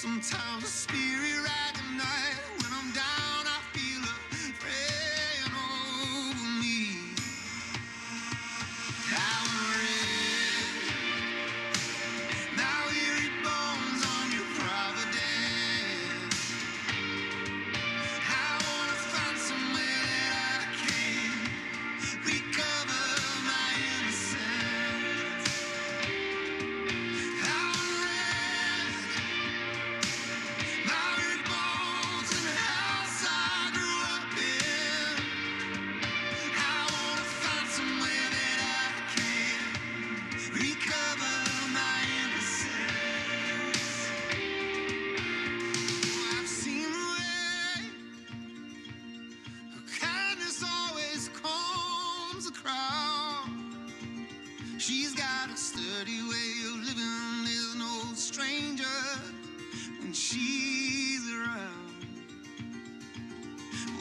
Sometimes the spirit rides the night. When I'm down, I feel a praying over me. I'm ready. Now weary bones on your providence. I wanna find somewhere that I can recover my innocence. I wanna rest my weary bones in the house I grew up in. I wanna find somewhere that I can recover my innocence. Oh, I've seen the way her kindness always comes a crowd. She's got a sturdy way of living. There's no stranger when she's around.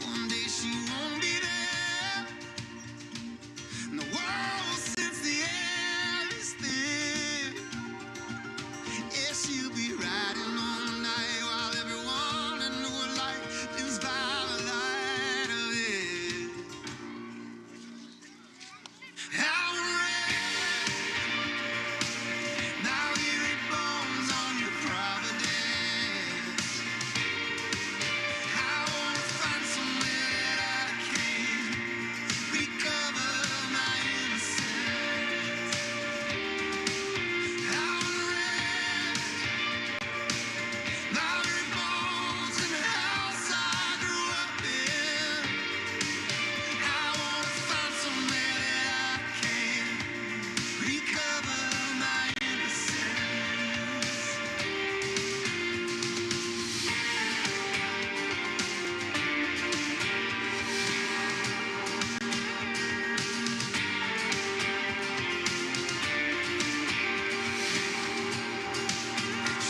One day she won't be there, and the world will sense the air is thin. Yeah, she'll be riding all night while everyone in her life lives by the light of it. I'm ready. Now weary bones on your providence. I wanna find somewhere that I can recover my innocence. I wanna rest my weary bones in the house I grew up in. I wanna find somewhere that I can recover my innocence.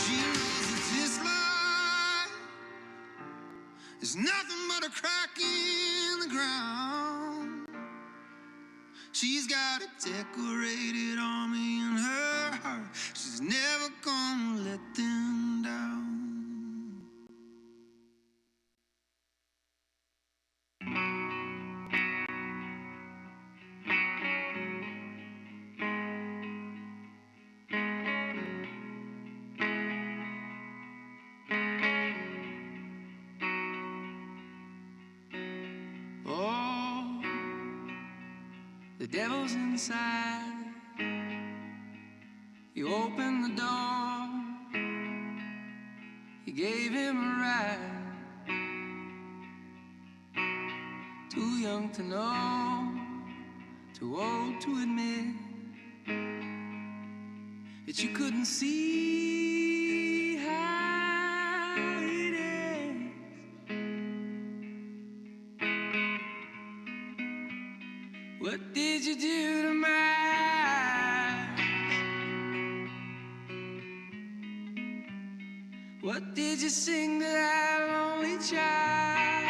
She knows that this life is nothing but a crack in the ground. She's got a decorated army in her heart. She's never gonna let them down. Oh, the devil's inside. You opened the door. You gave him a ride. Too young to know, too old to admit that you couldn't see how it is. What did you do to my eyes? What did you sing to that lonely child?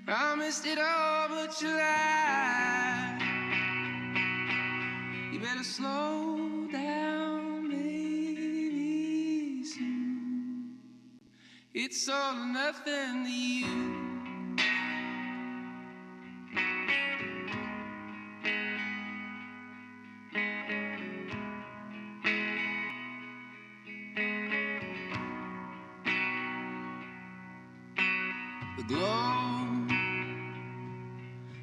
Promised it all, but you lied. You better slow down, baby, soon. It's all or nothing to you. The glow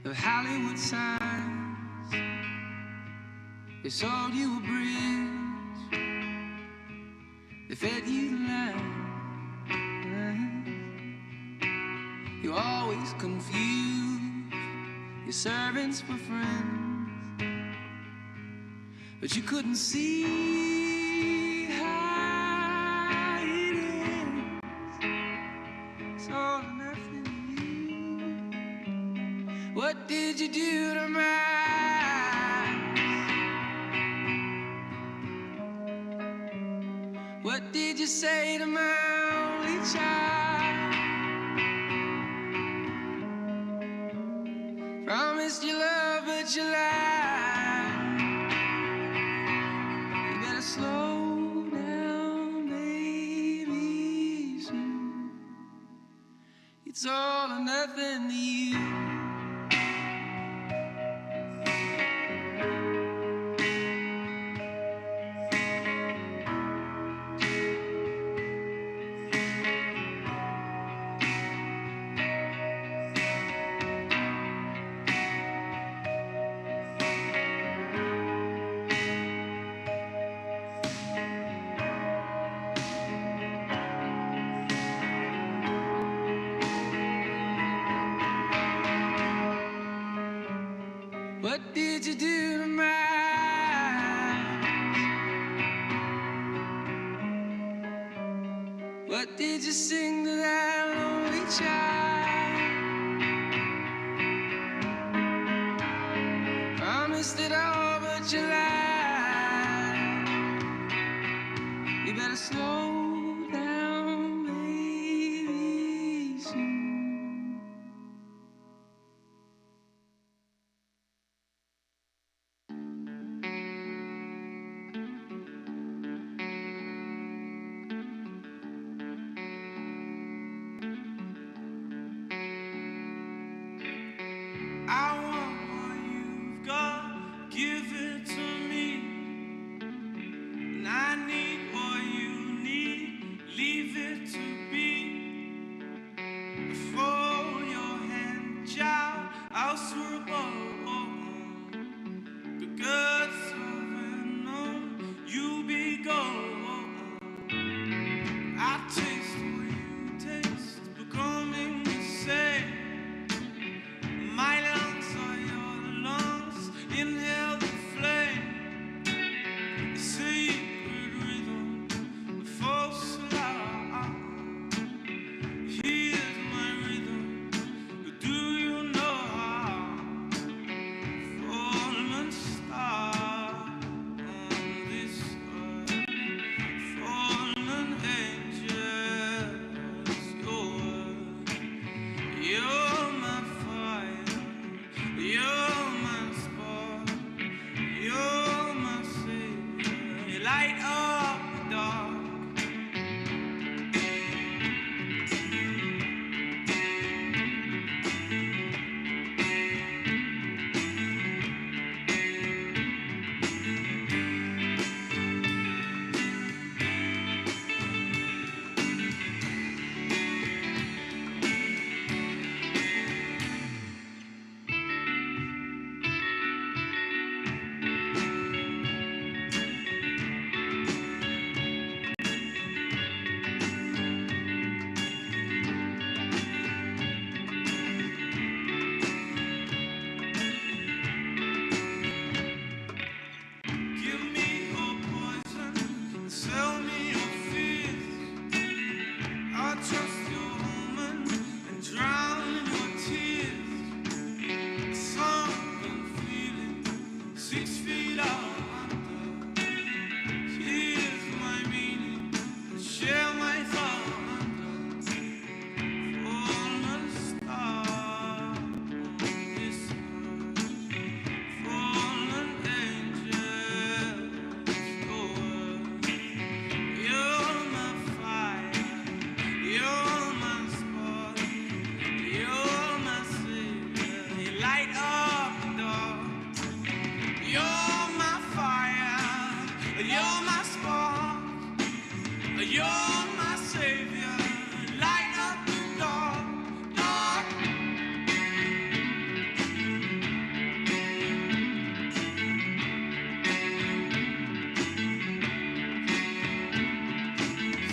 of Hollywood signs, they sold you a bridge, they fed you lies. You always confused your servants for friends, but you couldn't see how it is. It's all or nothing to you. What did you do to my eyes? What did you say to my only child? Promised you love, but you lied. You better slow down, baby, soon. It's all or nothing to you. What did you do to mine? What did you sing to that lonely child? Promised it all, but you lied. You better slow down, baby, soon. I want what you've got, give it to me. And I need what you need, leave it to be. Before your hand, child, I'll swear above the guts of an old, you be gold. I taste what you taste, becoming the same. My lungs are your lungs, inhale the flame. The secret rhythm, the false alarm. Here's my rhythm, but do you know how? Fallen star on this earth, fallen angels, your word. You're my fire, you're my spark, you're my savior. You light up the dark. Give me your poison, sell me your fears. I'll trust your woman and drown in your tears. Something feeling 6 feet under. Here's my meaning, share my thunder. Fallen star on this earth, fallen angels, your word. You're my fire, you're my spark, you're my savior. You light up the dark. You're my fire, you're my spark, you're my savior. Light up the dark, dark.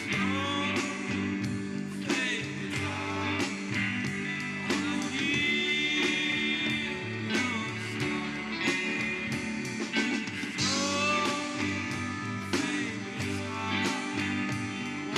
Slow fades out. I wanna hear your slow fades out.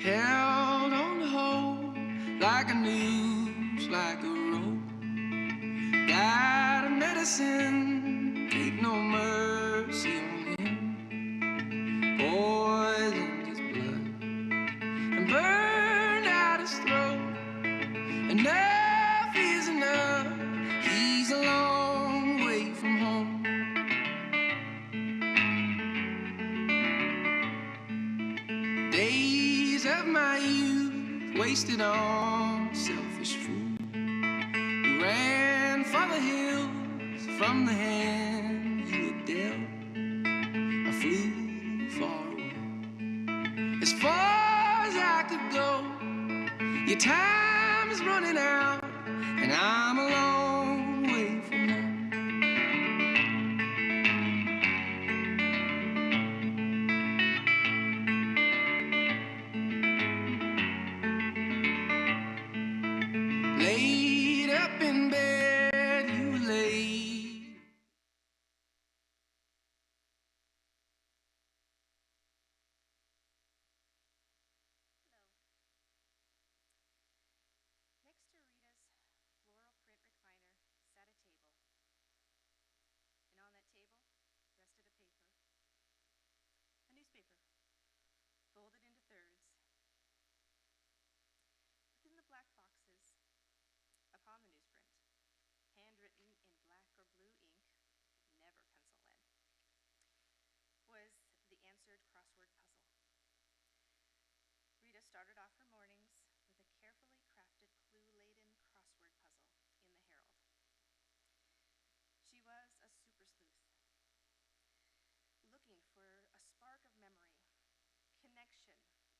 held on to hope like a noose, like a rope. Got a medicine, take no mercy on him. Poisoned his blood and burned out his throat. Enough is enough, he's a long way from home. Days of my youth wasted on selfish food. Who ran for the hills from the hand you had dealt. I flew far away, as far as I could go. Your time is running out, and I'm a long way from home. Laid up in bed, you lay. Next to Rita's floral print recliner sat a table, and on that table rested a paper, a newspaper, folded into thirds. Within the black boxes, upon the newsprint, handwritten in black or blue ink, never pencil lead, was the answered crossword puzzle. Rita started off her mornings with a carefully crafted clue-laden crossword puzzle in the Herald. She was a super sleuth, looking for a spark of memory, connection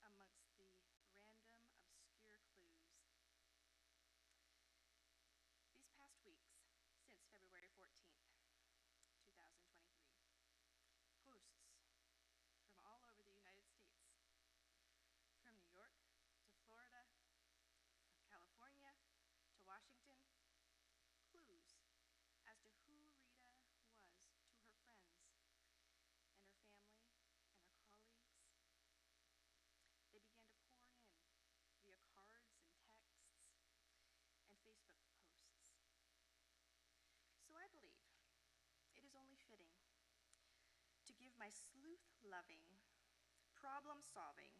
amongst the random, obscure clues. These past weeks, since February 14th, 2023, posts from all over the United States, from New York to Florida, from California to Washington, clues as to who Rita was to her friends and her family and her colleagues. They began to pour in via cards and texts and Facebook posts. So I believe it is only fitting to give my sleuth-loving, problem-solving,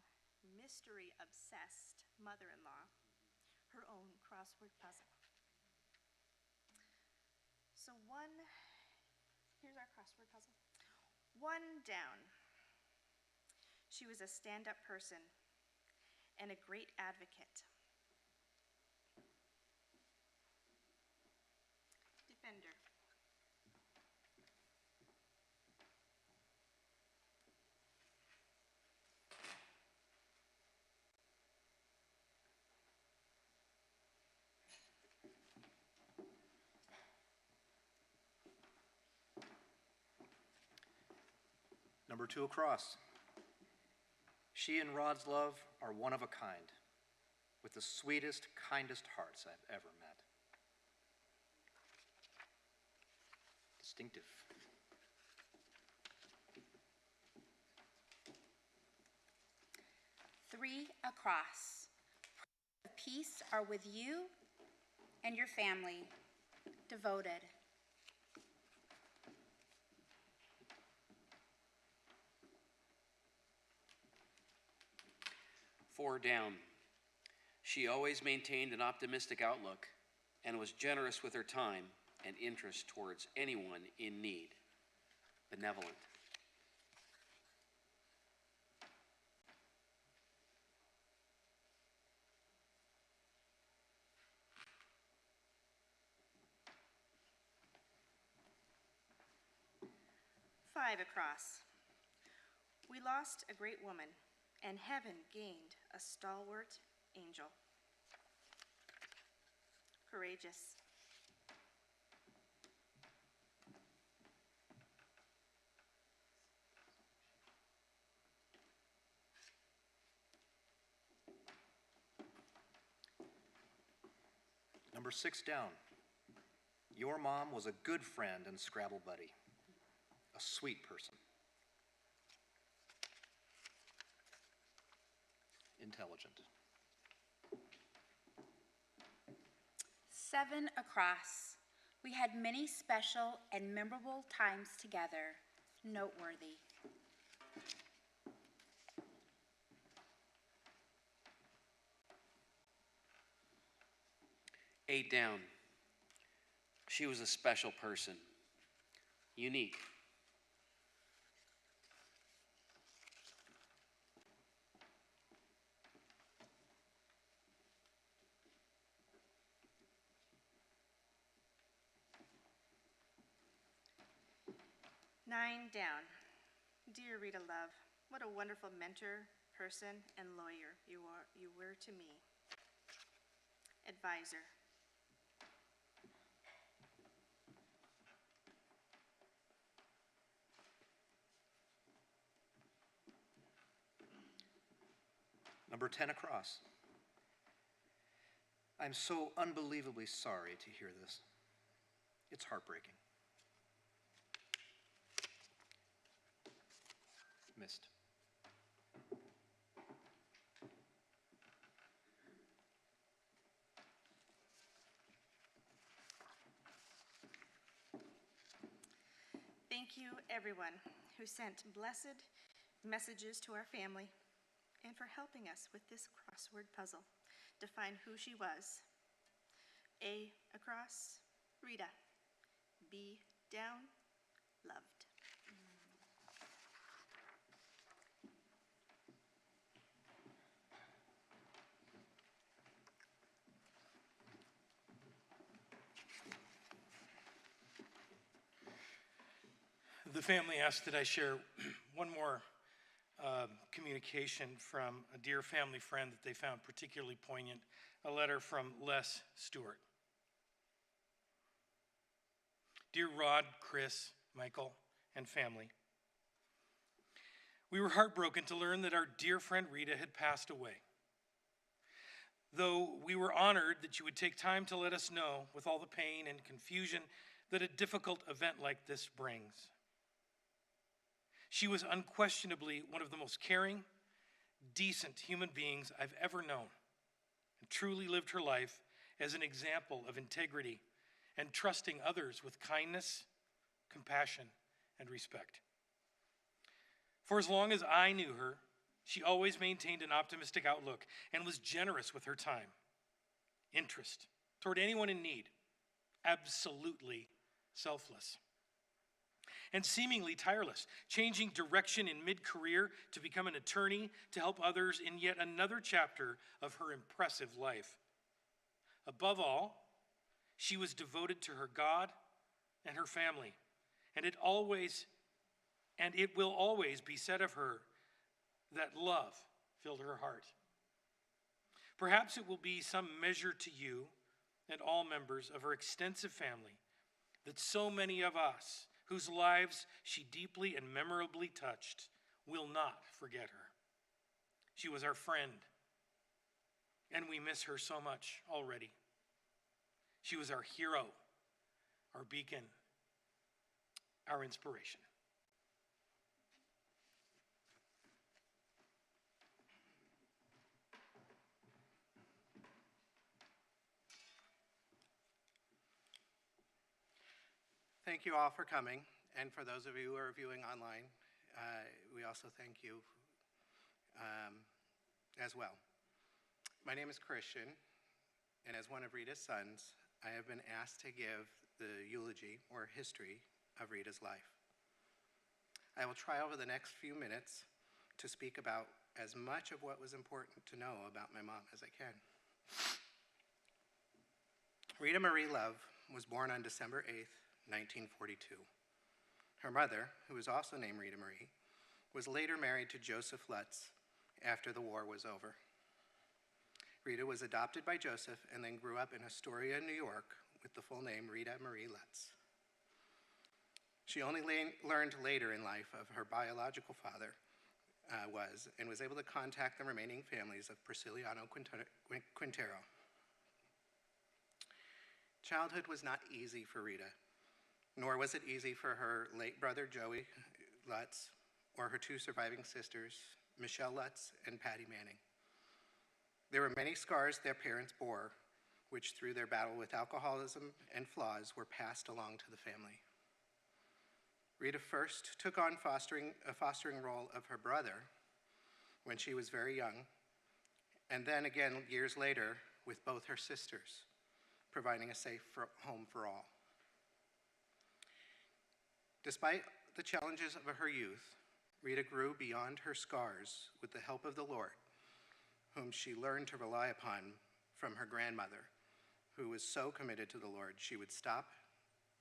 mystery-obsessed mother-in-law her own crossword puzzle. So here's our crossword puzzle. One down. She was a stand-up person and a great advocate. Defender. Number 2 across. She and Rod's love are one of a kind, with the sweetest, kindest hearts I've ever met. Distinctive. Three across. Peace are with you and your family. Devoted. Four down. She always maintained an optimistic outlook and was generous with her time and interest towards anyone in need. Benevolent. Five across. We lost a great woman, and heaven gained a stalwart angel. Courageous. Number 6 down. Your mom was a good friend and Scrabble buddy, a sweet person. intelligent. 7 across. We had many special and memorable times together. Noteworthy. 8 down. She was a special person. Unique. 9 down. Dear Rita Love, what a wonderful mentor, person, and lawyer you were to me. Advisor. 10 across. I'm so unbelievably sorry to hear this. It's heartbreaking. Missed. 'Thank you, everyone who sent blessed messages to our family and for helping us with this crossword puzzle to find who she was. A across, Rita. B down, loved. The family asked that I share one more communication from a dear family friend that they found particularly poignant, a letter from Les Stewart. Dear Rod, Chris, Michael, and family, we were heartbroken to learn that our dear friend Rita had passed away. Though we were honored that you would take time to let us know, with all the pain and confusion that a difficult event like this brings. She was unquestionably one of the most caring, decent human beings I've ever known, and truly lived her life as an example of integrity and trusting others with kindness, compassion, and respect. For as long as I knew her, she always maintained an optimistic outlook and was generous with her time, interest toward anyone in need, absolutely selfless, and seemingly tireless, changing direction in mid-career to become an attorney to help others in yet another chapter of her impressive life. Above all, she was devoted to her God and her family, and it will always be said of her that love filled her heart. Perhaps it will be some measure to you and all members of her extensive family that so many of us whose lives she deeply and memorably touched will not forget her. She was our friend, and we miss her so much already. She was our hero, our beacon, our inspiration. Thank you all for coming, and for those of you who are viewing online, we also thank you as well. My name is Christian, and as one of Rita's sons, I have been asked to give the eulogy or history of Rita's life. I will try over the next few minutes to speak about as much of what was important to know about my mom as I can. Rita Marie Love was born on December 8th, 1942. Her mother, who was also named Rita Marie, was later married to Joseph Lutz after the war was over. Rita was adopted by Joseph and then grew up in Astoria, New York, with the full name Rita Marie Lutz. She only learned later in life of her biological father and was able to contact the remaining families of Prisciliano Quintero. Childhood was not easy for Rita, nor was it easy for her late brother Joey Lutz or her two surviving sisters, Michelle Lutz and Patty Manning. There were many scars their parents bore, which through their battle with alcoholism and flaws were passed along to the family. Rita first took on a fostering role of her brother when she was very young, and then again years later with both her sisters, providing a safe home for all. Despite the challenges of her youth, Rita grew beyond her scars with the help of the Lord, whom she learned to rely upon from her grandmother, who was so committed to the Lord she would stop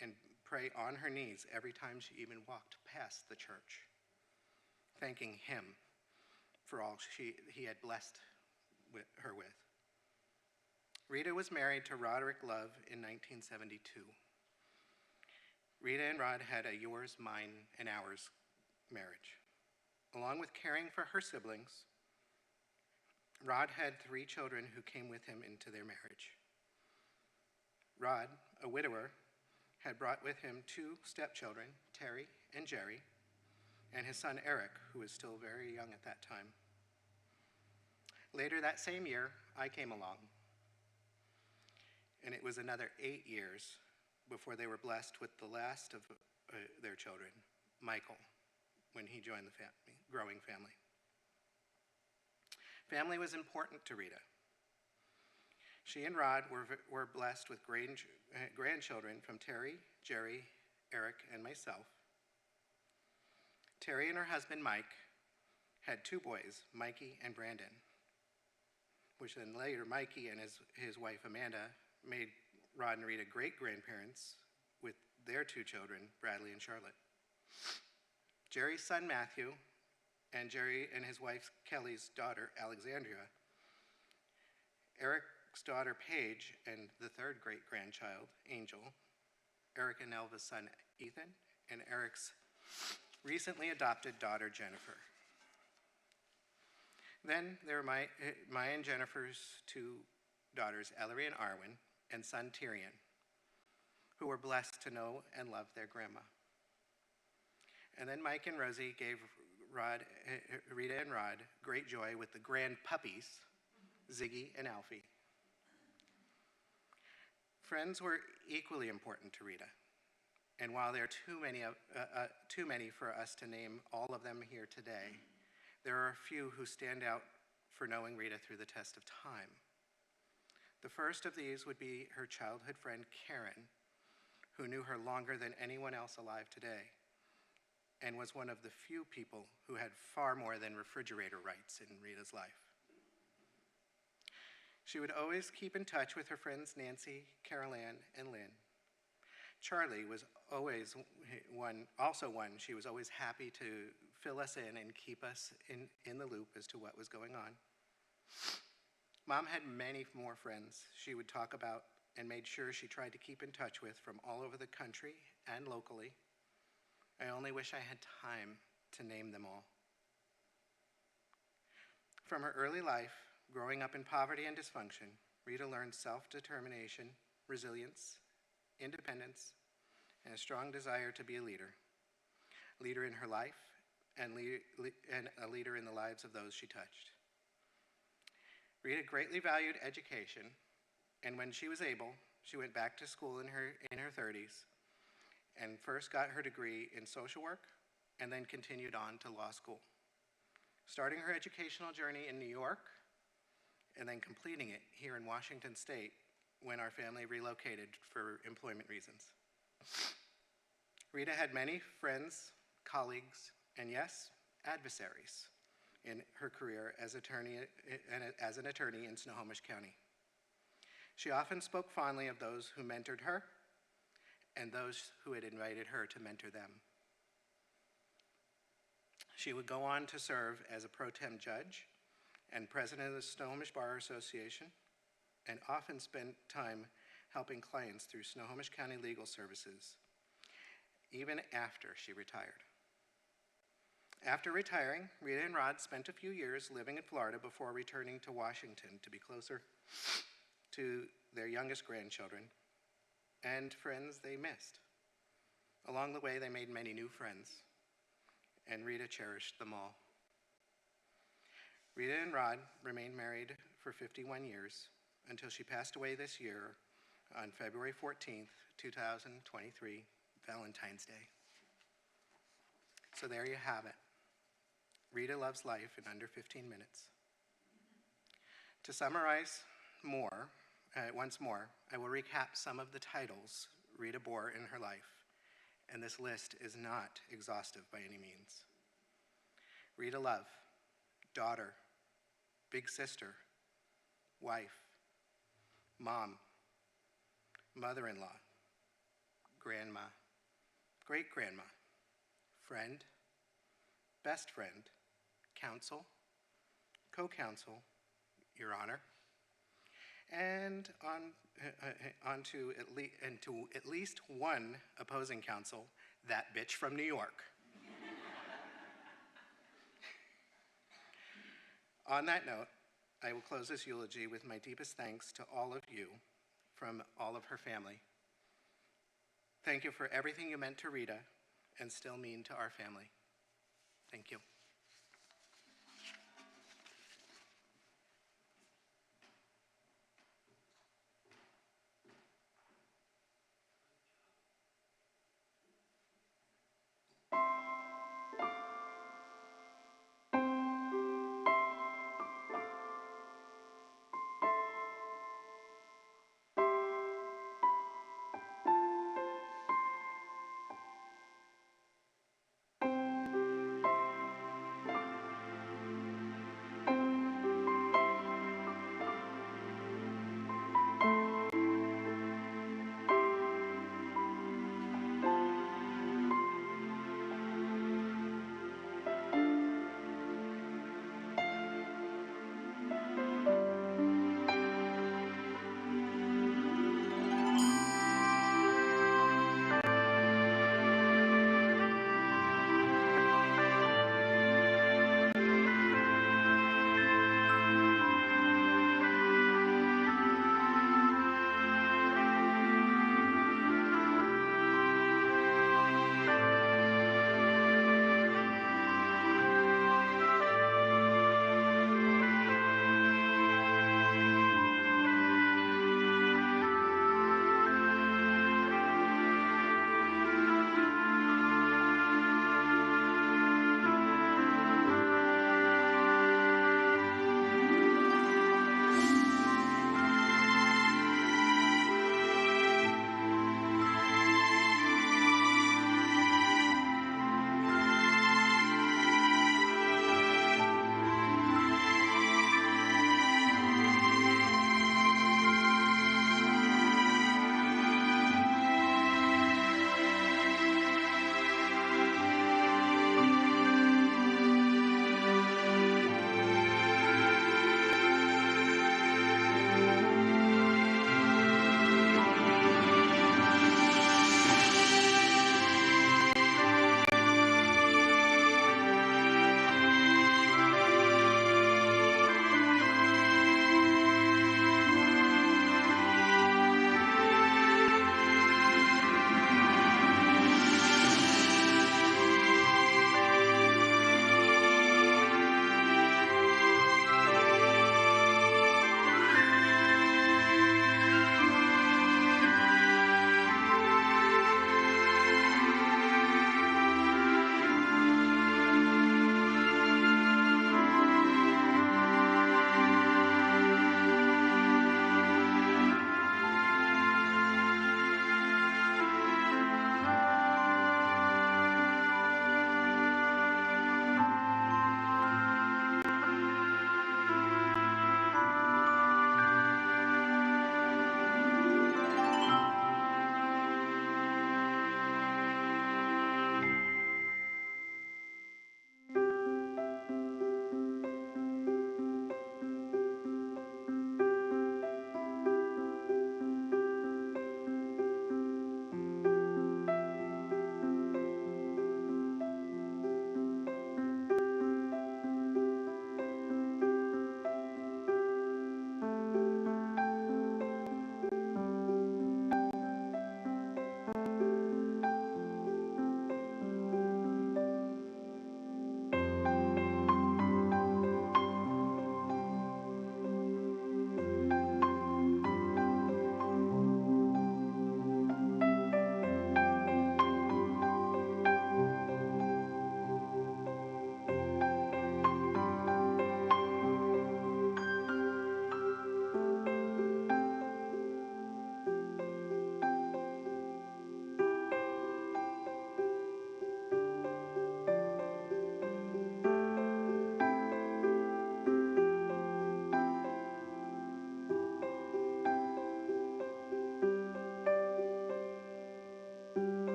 and pray on her knees every time she even walked past the church, thanking him for all he had blessed her with. Rita was married to Roderick Love in 1972. Rita and Rod had a yours, mine, and ours marriage. Along with caring for her siblings, Rod had 3 children who came with him into their marriage. Rod, a widower, had brought with him 2 stepchildren, Terry and Jerry, and his son Eric, who was still very young at that time. Later that same year, I came along, and it was another 8 years before they were blessed with the last of their children, Michael, when he joined the growing family. Family was important to Rita. She and Rod were blessed with grandchildren from Terry, Jerry, Eric, and myself. Terry and her husband, Mike, had 2 boys, Mikey and Brandon, which then later Mikey and his wife, Amanda, made Rod and Rita great-grandparents with their 2 children, Bradley and Charlotte. Jerry's son, Matthew, and Jerry and his wife, Kelly's daughter, Alexandria, Eric's daughter, Paige, and the 3rd great-grandchild, Angel, Eric and Elva's son, Ethan, and Eric's recently adopted daughter, Jennifer. Then there were my and Jennifer's 2 daughters, Ellery and Arwen, and son, Tyrion, who were blessed to know and love their grandma. And then Mike and Rosie gave Rita and Rod great joy with the grand puppies, Ziggy and Alfie. Friends were equally important to Rita, and while there are too many for us to name all of them here today, there are a few who stand out for knowing Rita through the test of time. The first of these would be her childhood friend, Karen, who knew her longer than anyone else alive today, and was one of the few people who had far more than refrigerator rights in Rita's life. She would always keep in touch with her friends Nancy, Carol Ann, and Lynn. Charlie was always also one she was always happy to fill us in and keep us in the loop as to what was going on. Mom had many more friends she would talk about and made sure she tried to keep in touch with from all over the country and locally. I only wish I had time to name them all. From her early life, growing up in poverty and dysfunction, Rita learned self-determination, resilience, independence, and a strong desire to be a leader in her life and a leader in the lives of those she touched. Rita greatly valued education, and when she was able, she went back to school in her 30s and first got her degree in social work and then continued on to law school, starting her educational journey in New York and then completing it here in Washington State when our family relocated for employment reasons. Rita had many friends, colleagues, and yes, adversaries in her career as an attorney in Snohomish County. She often spoke fondly of those who mentored her and those who had invited her to mentor them. She would go on to serve as a pro tem judge and president of the Snohomish Bar Association, and often spent time helping clients through Snohomish County Legal Services, even after she retired. After retiring, Rita and Rod spent a few years living in Florida before returning to Washington to be closer to their youngest grandchildren and friends they missed. Along the way, they made many new friends, and Rita cherished them all. Rita and Rod remained married for 51 years until she passed away this year on February 14th, 2023, Valentine's Day. So there you have it. Rita loves life in under 15 minutes. To summarize once more, I will recap some of the titles Rita bore in her life, and this list is not exhaustive by any means. Rita Love, daughter, big sister, wife, mom, mother-in-law, grandma, great-grandma, friend, best friend, counsel, co-counsel, Your Honor, and to at least one opposing counsel, that bitch from New York. On that note, I will close this eulogy with my deepest thanks to all of you from all of her family. Thank you for everything you meant to Rita and still mean to our family. Thank you.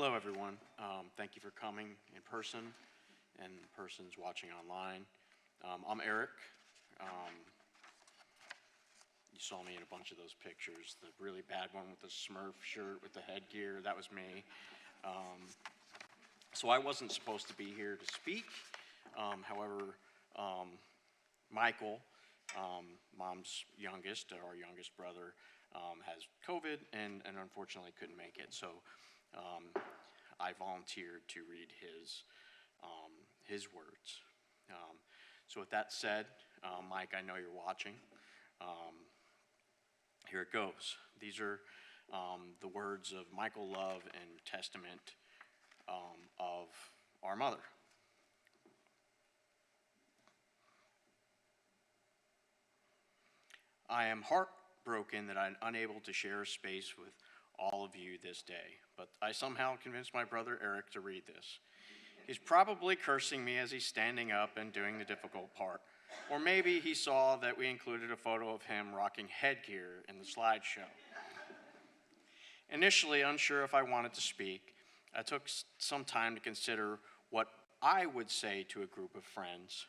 Hello, everyone. Thank you for coming in person and persons watching online. I'm Eric. You saw me in a bunch of those pictures. The really bad one with the Smurf shirt with the headgear, that was me. So I wasn't supposed to be here to speak. However, Michael, Mom's youngest, our youngest brother, has COVID and unfortunately couldn't make it. So I volunteered to read his words. So with that said, Mike, I know you're watching. Here it goes. These are the words of Michael Love and testament of our mother. I am heartbroken that I'm unable to share space with all of you this day, but I somehow convinced my brother Eric to read this. He's probably cursing me as he's standing up and doing the difficult part. Or maybe he saw that we included a photo of him rocking headgear in the slideshow. Initially unsure if I wanted to speak, I took some time to consider what I would say to a group of friends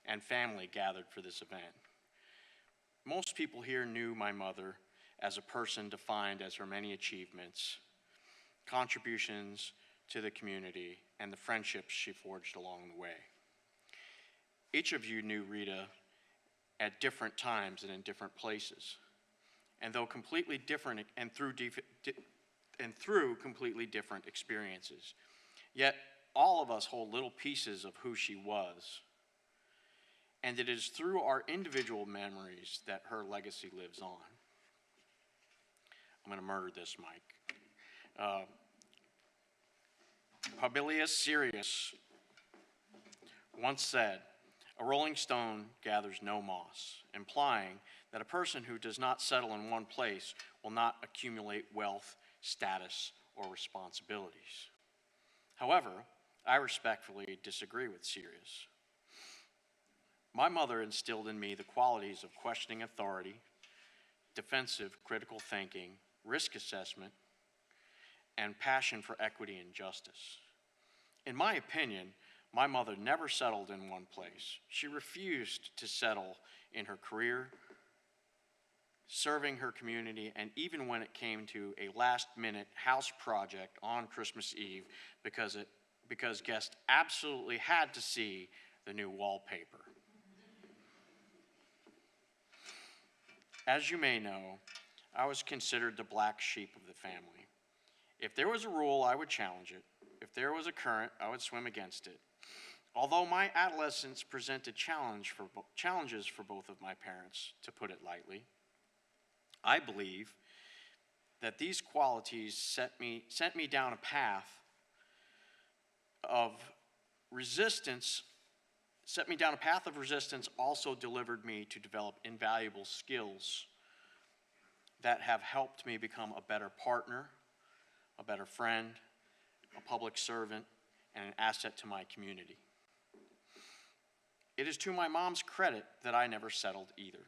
and family gathered for this event. Most people here knew my mother as a person defined as her many achievements, contributions to the community, and the friendships she forged along the way. Each of you knew Rita at different times and in different places, and though completely different and through completely different experiences. Yet all of us hold little pieces of who she was, and it is through our individual memories that her legacy lives on. I'm going to murder this, Mike. Publius Sirius once said, "A rolling stone gathers no moss," implying that a person who does not settle in one place will not accumulate wealth, status, or responsibilities. However, I respectfully disagree with Sirius. My mother instilled in me the qualities of questioning authority, defensive critical thinking, risk assessment, and passion for equity and justice. In my opinion, my mother never settled in one place. She refused to settle in her career, serving her community, and even when it came to a last-minute house project on Christmas Eve because guests absolutely had to see the new wallpaper. As you may know, I was considered the black sheep of the family. If there was a rule, I would challenge it. If there was a current, I would swim against it. Although my adolescence presented challenges for both of my parents, to put it lightly, I believe that these qualities sent me down a path of resistance, also delivered me to develop invaluable skills that have helped me become a better partner, a better friend, a public servant, and an asset to my community. It is to my mom's credit that I never settled either.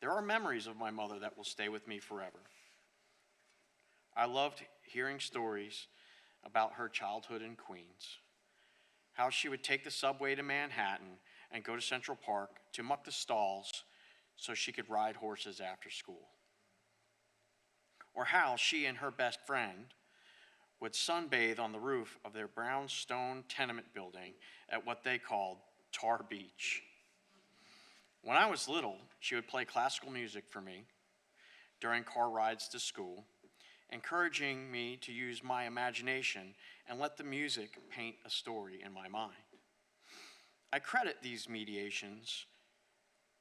There are memories of my mother that will stay with me forever. I loved hearing stories about her childhood in Queens, how she would take the subway to Manhattan and go to Central Park to muck the stalls so she could ride horses after school. Or how she and her best friend would sunbathe on the roof of their brownstone tenement building at what they called Tar Beach. When I was little, she would play classical music for me during car rides to school, encouraging me to use my imagination and let the music paint a story in my mind. I credit these meditations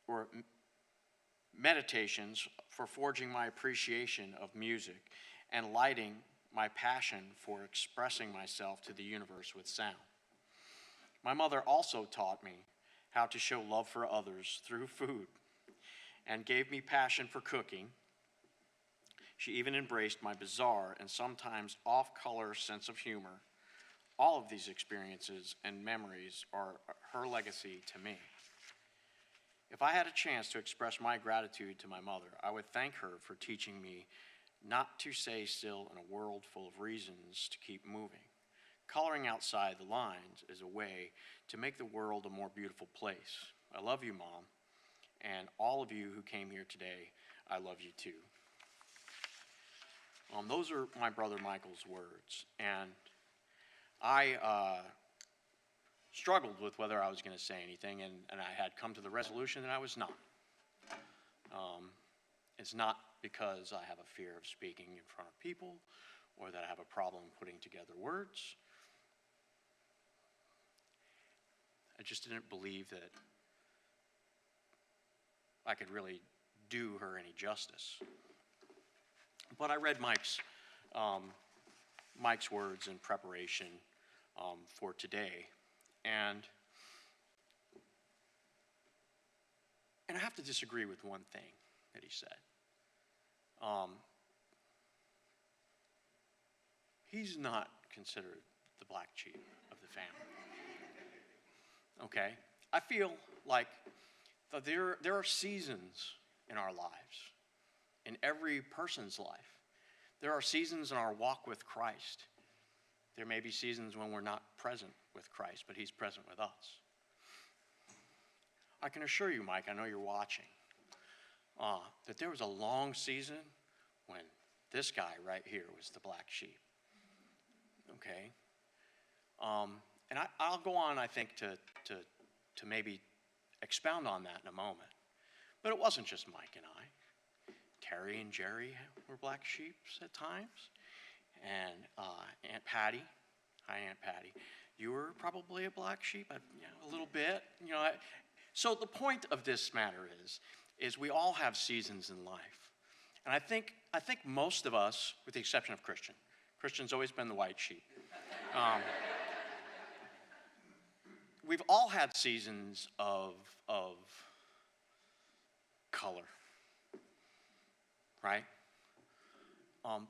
for forging my appreciation of music and lighting my passion for expressing myself to the universe with sound. My mother also taught me how to show love for others through food and gave me passion for cooking. She even embraced my bizarre and sometimes off-color sense of humor. All of these experiences and memories are her legacy to me. If I had a chance to express my gratitude to my mother, I would thank her for teaching me not to stay still in a world full of reasons to keep moving. Coloring outside the lines is a way to make the world a more beautiful place. I love you, Mom, and all of you who came here today, I love you too. Those are my brother Michael's words, and I struggled with whether I was going to say anything, and I had come to the resolution that I was not. It's not because I have a fear of speaking in front of people or that I have a problem putting together words. I just didn't believe that I could really do her any justice. But I read Mike's words in preparation for today, and I have to disagree with one thing that he said. He's not considered the black sheep of the family. Okay? I feel like that there are seasons in our lives, in every person's life. There are seasons in our walk with Christ. There may be seasons when we're not present with Christ, but he's present with us. I can assure you, Mike, I know you're watching, that there was a long season when this guy right here was the black sheep. Okay? And I'll go on, I think, to maybe expound on that in a moment. But it wasn't just Mike and I. Terry and Jerry were black sheep at times. And Aunt Patty, hi Aunt Patty, you were probably a black sheep, a little bit. So the point of this matter is we all have seasons in life. And I think most of us, with the exception of Christian's always been the white sheep. We've all had seasons of color, right?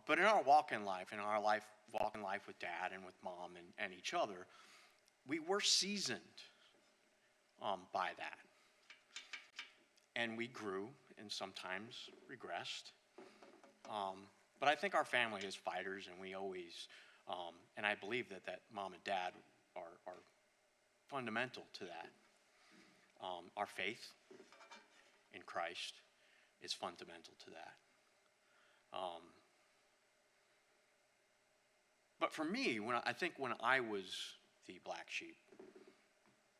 But in our walk in life, with Dad and with Mom and each other, we were seasoned by that. And we grew and sometimes regressed. But I think our family is fighters, and we always, and I believe that Mom and Dad are fundamental to that. Our faith in Christ is fundamental to that. But for me, when I was the black sheep,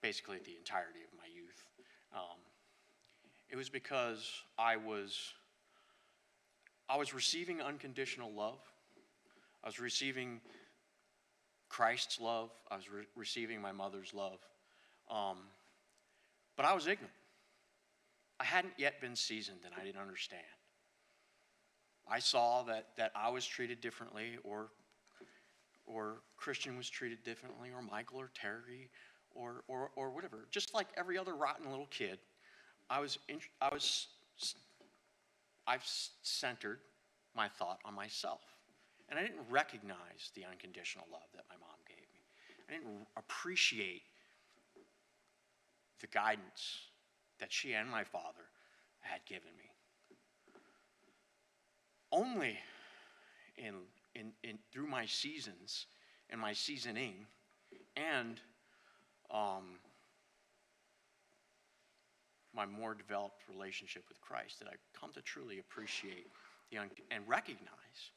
basically the entirety of my youth, it was because I was receiving unconditional love. I was receiving Christ's love. I was receiving my mother's love. But I was ignorant. I hadn't yet been seasoned, and I didn't understand. I saw that I was treated differently, or Christian was treated differently, or Michael or Terry, or whatever. Just like every other rotten little kid, I've centered my thought on myself. And I didn't recognize the unconditional love that my mom gave me. I didn't appreciate the guidance that she and my father had given me. Only through my seasons and my seasoning and my more developed relationship with Christ did I come to truly appreciate and recognize,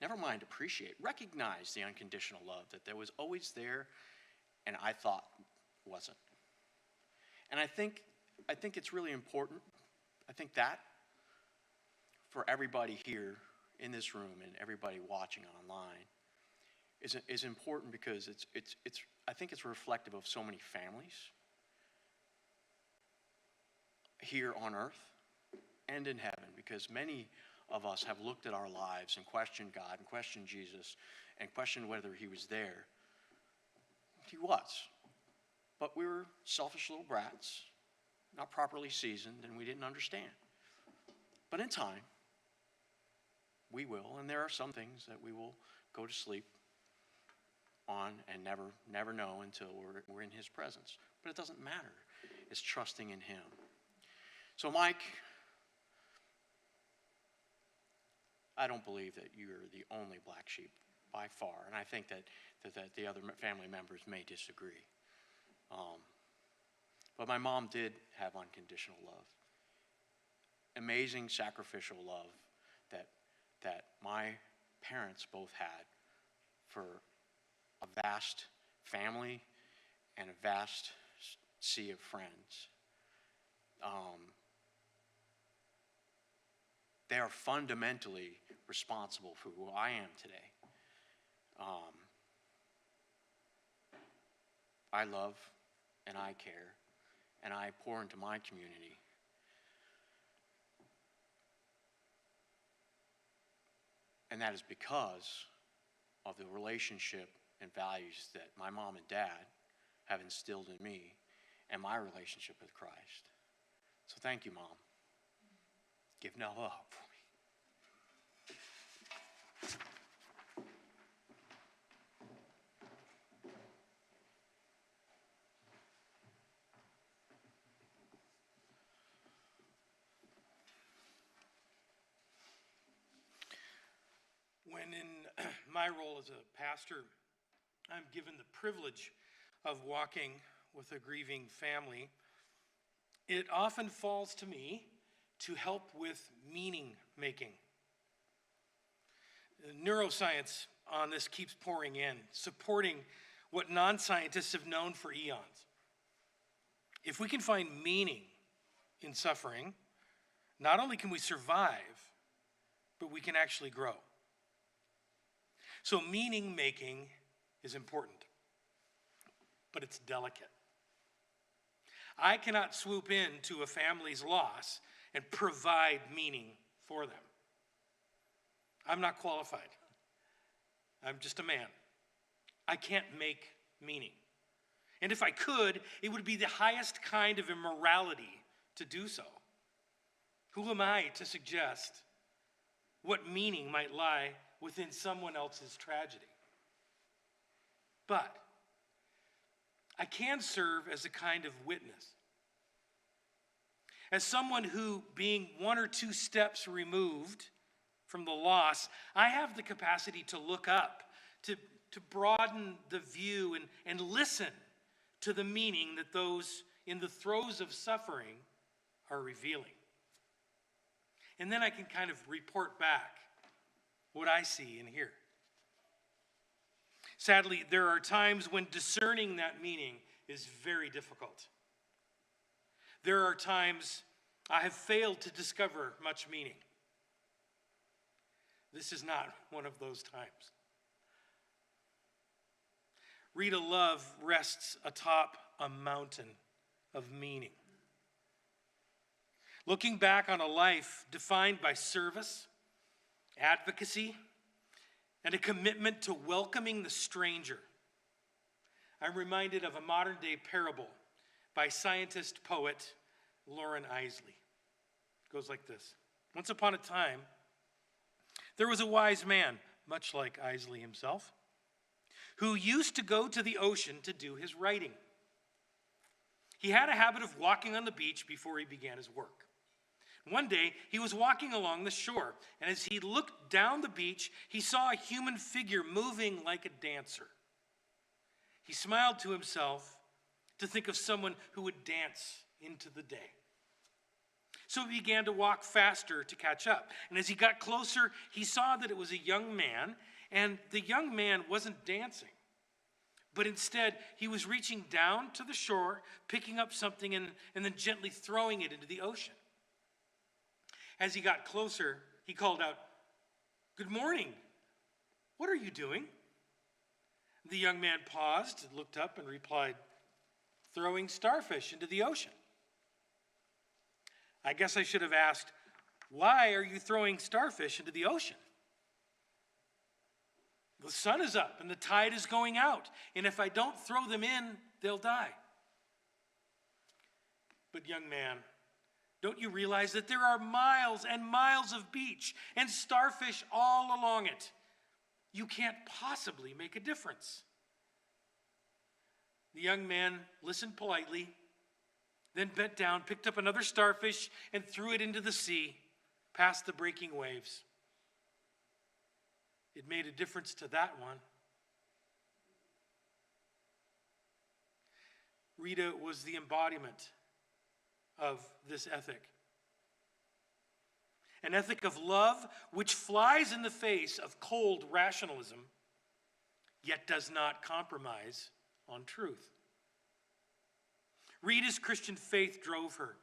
never mind appreciate, recognize the unconditional love that was always there and I thought wasn't. And I think it's really important. I think that for everybody here in this room and everybody watching online is important because I think it's reflective of so many families here on earth and in heaven, because many of us have looked at our lives and questioned God and questioned Jesus and questioned whether he was there. He was. But we were selfish little brats, not properly seasoned, and we didn't understand. But in time, we will, and there are some things that we will go to sleep on and never know until we're in his presence. But it doesn't matter. It's trusting in him. So Mike, I don't believe that you're the only black sheep by far, and I think that the other family members may disagree. But my mom did have unconditional love, amazing sacrificial love that my parents both had for a vast family and a vast sea of friends. They are fundamentally responsible for who I am today. I love and I care and I pour into my community. And that is because of the relationship and values that my mom and dad have instilled in me and my relationship with Christ. So thank you, Mom. Give no up for me. When in my role as a pastor, I'm given the privilege of walking with a grieving family, it often falls to me to help with meaning making. Neuroscience on this keeps pouring in, supporting what non-scientists have known for eons. If we can find meaning in suffering, not only can we survive, but we can actually grow. So meaning making is important, but it's delicate. I cannot swoop into a family's loss and provide meaning for them. I'm not qualified. I'm just a man. I can't make meaning. And if I could, it would be the highest kind of immorality to do so. Who am I to suggest what meaning might lie within someone else's tragedy? But I can serve as a kind of witness. As someone who, being one or two steps removed from the loss, I have the capacity to look up, to broaden the view and listen to the meaning that those in the throes of suffering are revealing. And then I can kind of report back what I see and hear. Sadly, there are times when discerning that meaning is very difficult. There are times I have failed to discover much meaning. This is not one of those times. Rita Love rests atop a mountain of meaning. Looking back on a life defined by service, advocacy, and a commitment to welcoming the stranger, I'm reminded of a modern-day parable by scientist-poet Lauren Isley. It goes like this. Once upon a time, there was a wise man, much like Isley himself, who used to go to the ocean to do his writing. He had a habit of walking on the beach before he began his work. One day, he was walking along the shore, and as he looked down the beach, he saw a human figure moving like a dancer. He smiled to himself to think of someone who would dance into the day. So he began to walk faster to catch up. And as he got closer, he saw that it was a young man, and the young man wasn't dancing. But instead, he was reaching down to the shore, picking up something, and then gently throwing it into the ocean. As he got closer, he called out, "Good morning. What are you doing?" The young man paused, looked up, and replied, "Throwing starfish into the ocean." I guess I should have asked, "Why are you throwing starfish into the ocean?" "The sun is up and the tide is going out, and if I don't throw them in, they'll die." "But young man, don't you realize that there are miles and miles of beach and starfish all along it? You can't possibly make a difference." The young man listened politely, then bent down, picked up another starfish, and threw it into the sea, past the breaking waves. It made a difference to that one. Rita was the embodiment of this ethic. An ethic of love which flies in the face of cold rationalism, yet does not compromise on truth. Rita's Christian faith drove her.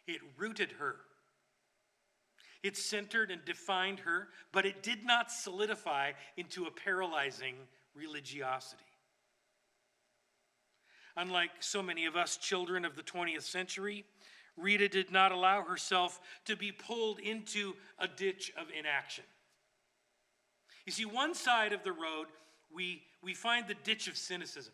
It rooted her. It centered and defined her, but it did not solidify into a paralyzing religiosity. Unlike so many of us children of the 20th century, Rita did not allow herself to be pulled into a ditch of inaction. You see, one side of the road, we find the ditch of cynicism.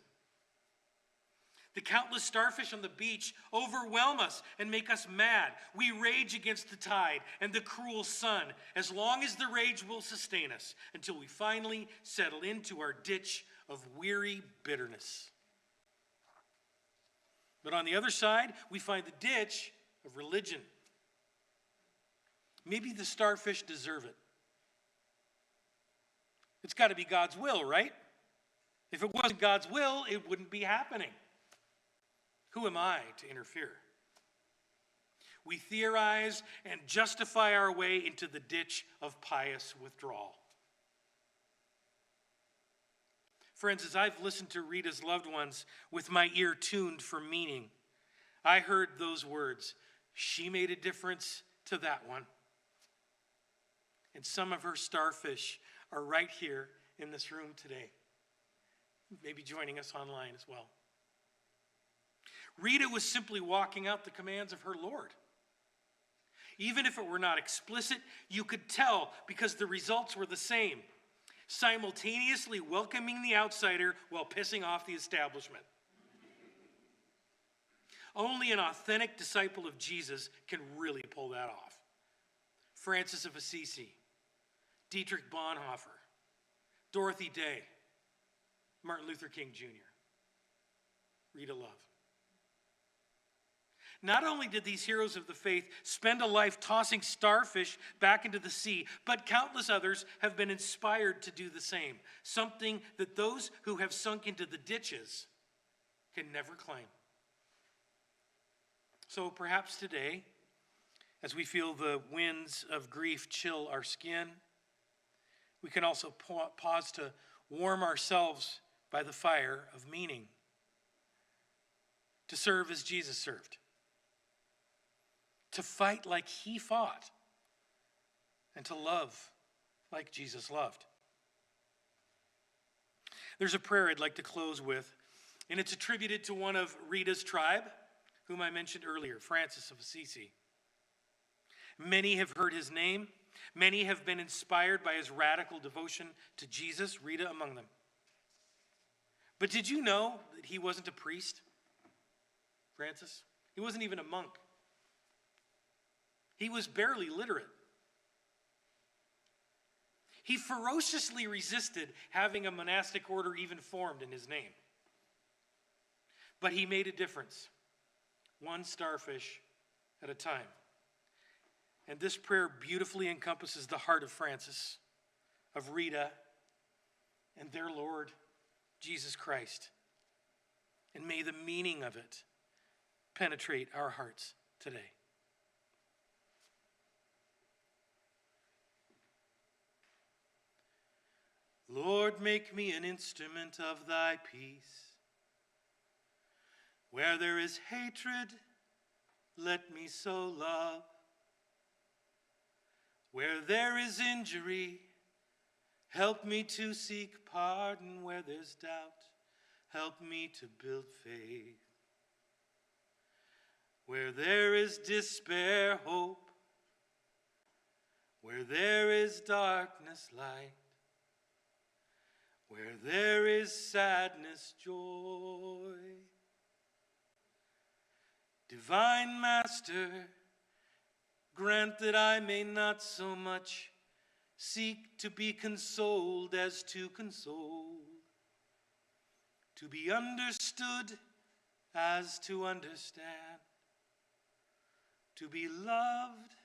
The countless starfish on the beach overwhelm us and make us mad. We rage against the tide and the cruel sun as long as the rage will sustain us until we finally settle into our ditch of weary bitterness. But on the other side, we find the ditch of religion. Maybe the starfish deserve it. It's got to be God's will, right? If it wasn't God's will, it wouldn't be happening. Who am I to interfere? We theorize and justify our way into the ditch of pious withdrawal. Friends, as I've listened to Rita's loved ones with my ear tuned for meaning, I heard those words. She made a difference to that one. And some of her starfish are right here in this room today, maybe joining us online as well. Rita was simply walking out the commands of her Lord. Even if it were not explicit, you could tell because the results were the same. Simultaneously welcoming the outsider while pissing off the establishment. Only an authentic disciple of Jesus can really pull that off. Francis of Assisi, Dietrich Bonhoeffer, Dorothy Day, Martin Luther King Jr., Rita Love. Not only did these heroes of the faith spend a life tossing starfish back into the sea, but countless others have been inspired to do the same, something that those who have sunk into the ditches can never claim. So perhaps today, as we feel the winds of grief chill our skin, we can also pause to warm ourselves by the fire of meaning, to serve as Jesus served, to fight like he fought, and to love like Jesus loved. There's a prayer I'd like to close with, and it's attributed to one of Rita's tribe, whom I mentioned earlier, Francis of Assisi. Many have heard his name. Many have been inspired by his radical devotion to Jesus, Rita among them. But did you know that he wasn't a priest, Francis? He wasn't even a monk. He was barely literate. He ferociously resisted having a monastic order even formed in his name. But he made a difference, one starfish at a time. And this prayer beautifully encompasses the heart of Francis, of Rita, and their Lord, Jesus Christ. And may the meaning of it penetrate our hearts today. Lord, make me an instrument of thy peace. Where there is hatred, let me sow love. Where there is injury, help me to seek pardon. Where there's doubt, help me to build faith. Where there is despair, hope. Where there is darkness, light. Where there is sadness, joy. Divine Master, grant that I may not so much seek to be consoled as to console, to be understood as to understand, to be loved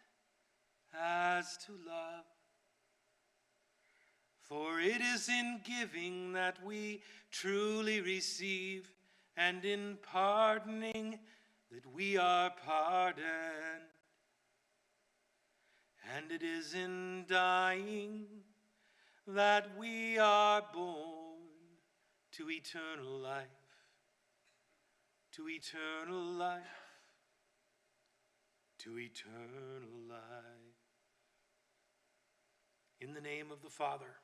as to love. For it is in giving that we truly receive, and in pardoning that we are pardoned. And it is in dying that we are born to eternal life, to eternal life, to eternal life. In the name of the Father,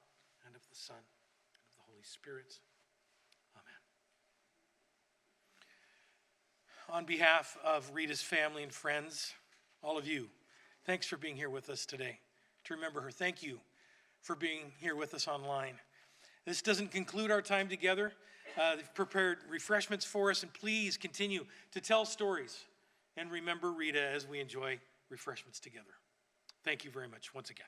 and of the Son, and of the Holy Spirit. Amen. On behalf of Rita's family and friends, all of you, thanks for being here with us today. To remember her, thank you for being here with us online. This doesn't conclude our time together. They've prepared refreshments for us, and please continue to tell stories and remember Rita as we enjoy refreshments together. Thank you very much once again.